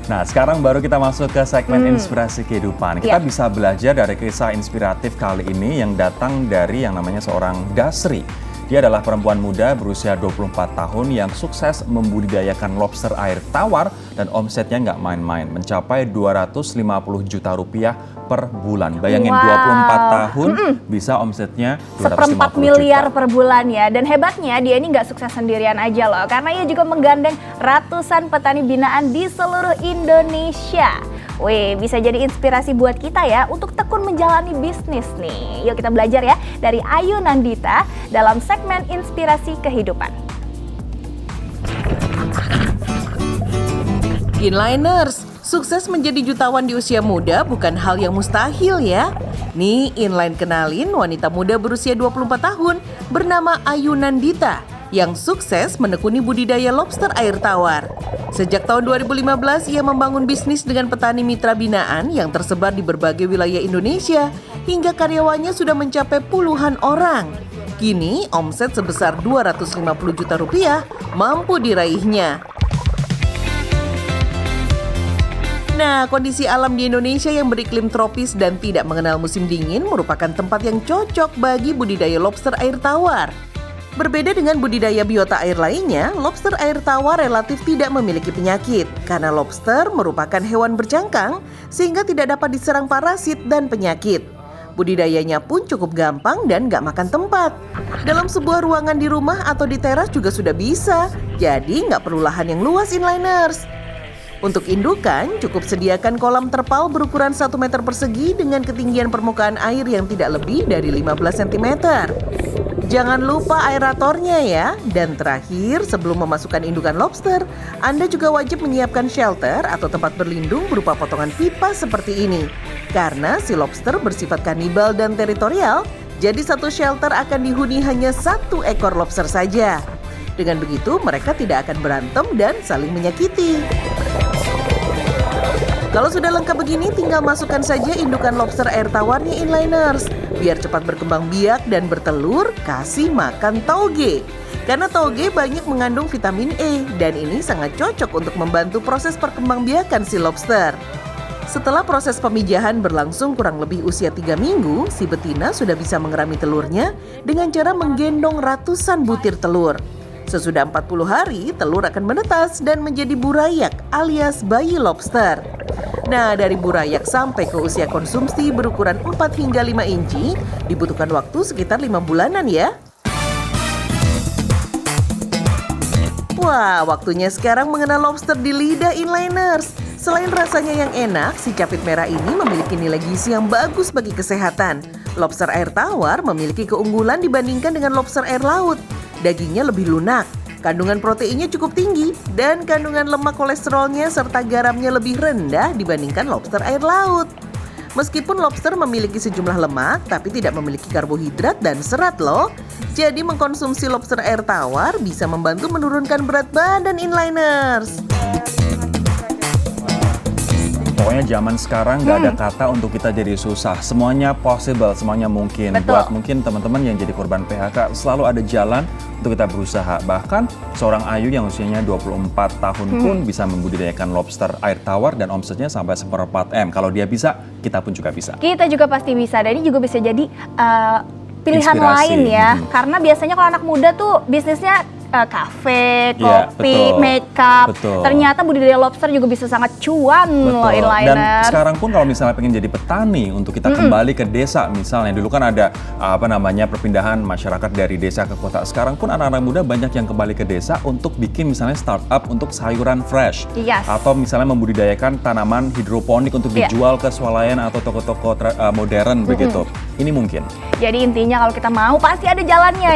Nah, sekarang baru kita masuk ke segmen inspirasi kehidupan. Kita bisa belajar dari kisah inspiratif kali ini yang datang dari yang namanya seorang Dasri. Dia adalah perempuan muda berusia 24 tahun yang sukses membudidayakan lobster air tawar dan omsetnya nggak main-main, mencapai 250 juta rupiah per bulan. Bayangin 24 tahun bisa omsetnya 1,4 miliar per bulan ya. Dan hebatnya dia ini nggak sukses sendirian aja loh, karena ia juga menggandeng ratusan petani binaan di seluruh Indonesia. Wih, bisa jadi inspirasi buat kita ya untuk tekun menjalani bisnis nih. Yuk kita belajar ya dari Ayu Nandita dalam segmen Inspirasi Kehidupan. Inliners, sukses menjadi jutawan di usia muda bukan hal yang mustahil ya. Nih, Inline kenalin wanita muda berusia 24 tahun bernama Ayu Nandita yang sukses menekuni budidaya lobster air tawar. Sejak tahun 2015, ia membangun bisnis dengan petani mitra binaan yang tersebar di berbagai wilayah Indonesia, hingga karyawannya sudah mencapai puluhan orang. Kini, omset sebesar 250 juta rupiah mampu diraihnya. Nah, kondisi alam di Indonesia yang beriklim tropis dan tidak mengenal musim dingin merupakan tempat yang cocok bagi budidaya lobster air tawar. Berbeda dengan budidaya biota air lainnya, lobster air tawar relatif tidak memiliki penyakit karena lobster merupakan hewan bercangkang sehingga tidak dapat diserang parasit dan penyakit. Budidayanya pun cukup gampang dan gak makan tempat. Dalam sebuah ruangan di rumah atau di teras juga sudah bisa, jadi gak perlu lahan yang luas Inliners. Untuk indukan, cukup sediakan kolam terpal berukuran 1 meter persegi dengan ketinggian permukaan air yang tidak lebih dari 15 cm. Jangan lupa aeratornya ya. Dan terakhir, sebelum memasukkan indukan lobster, Anda juga wajib menyiapkan shelter atau tempat berlindung berupa potongan pipa seperti ini. Karena si lobster bersifat kanibal dan teritorial, jadi satu shelter akan dihuni hanya 1 ekor lobster saja. Dengan begitu, mereka tidak akan berantem dan saling menyakiti. Kalau sudah lengkap begini, tinggal masukkan saja indukan lobster air tawarnya Inliners. Biar cepat berkembang biak dan bertelur, kasih makan tauge. Karena tauge banyak mengandung vitamin E dan ini sangat cocok untuk membantu proses perkembangbiakan si lobster. Setelah proses pemijahan berlangsung kurang lebih usia 3 minggu, si betina sudah bisa mengerami telurnya dengan cara menggendong ratusan butir telur. Sesudah 40 hari, telur akan menetas dan menjadi burayak alias bayi lobster. Nah, dari burayak sampai ke usia konsumsi berukuran 4 hingga 5 inci, dibutuhkan waktu sekitar 5 bulanan ya. Wah, waktunya sekarang mengenal lobster di lidah Inliners. Selain rasanya yang enak, si capit merah ini memiliki nilai gizi yang bagus bagi kesehatan. Lobster air tawar memiliki keunggulan dibandingkan dengan lobster air laut. Dagingnya lebih lunak, kandungan proteinnya cukup tinggi, dan kandungan lemak kolesterolnya serta garamnya lebih rendah dibandingkan lobster air laut. Meskipun lobster memiliki sejumlah lemak, tapi tidak memiliki karbohidrat dan serat loh. Jadi mengkonsumsi lobster air tawar bisa membantu menurunkan berat badan Inliners. Pokoknya zaman sekarang nggak ada kata untuk kita jadi susah. Semuanya possible, semuanya mungkin. Betul. Buat mungkin teman-teman yang jadi korban PHK, selalu ada jalan untuk kita berusaha. Bahkan seorang Ayu yang usianya 24 tahun pun bisa membudidayakan lobster air tawar dan omsetnya sampai 1/4 M. Kalau dia bisa, kita pun juga bisa. Kita juga pasti bisa, dan ini juga bisa jadi pilihan Inspirasi. lain ya. Karena biasanya kalau anak muda tuh bisnisnya kafe, kopi, betul. makeup. Betul. Ternyata budidaya lobster juga bisa sangat cuan loh Dan Inliners. sekarang pun kalau misalnya pengen jadi petani untuk kita kembali ke desa misalnya, dulu kan ada perpindahan masyarakat dari desa ke kota. Sekarang pun anak-anak muda banyak yang kembali ke desa untuk bikin misalnya startup untuk sayuran fresh. Yes. Atau misalnya membudidayakan tanaman hidroponik untuk dijual ke swalayan atau toko-toko modern begitu. Ini mungkin. Jadi intinya kalau kita mau pasti ada jalannya ya.